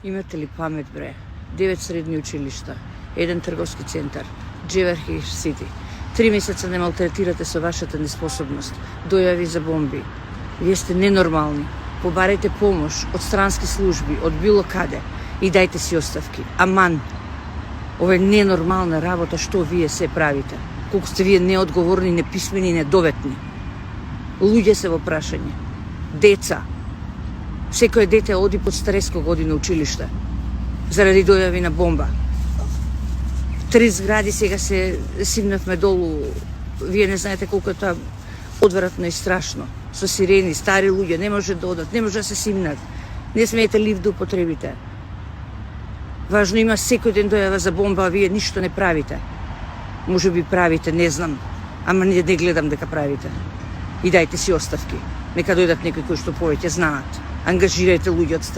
Имате ли памет, бре? 9 средни училишта, 1 трговски центар, Джеверхи Сити. 3 месеца не малтретирате со вашата неспособност, дојави за бомби. Вие сте ненормални. Побарете помош од странски служби, од било каде и дајте си оставки. Аман. Ова е ненормална работа што вие се правите. Колку сте вие неодговорни, неписмени, недоветни. Луѓе се во прашање. Деца. Секој дете оди под стареско година училиште заради дојави на бомба. 3 згради сега се симнавме долу. Вие не знаете колку е тоа одвратно и страшно. Со сирени, стари луѓе, не може да одат, не може да се симнат. Не смеете лифт да употребите. Важно има секој ден дојава за бомба, а вие ништо не правите. Може би правите, не знам, ама не гледам дека правите. И дајте си оставки. Нека дојдат некои кои што повеќе знаат. Ангажирајте луѓе од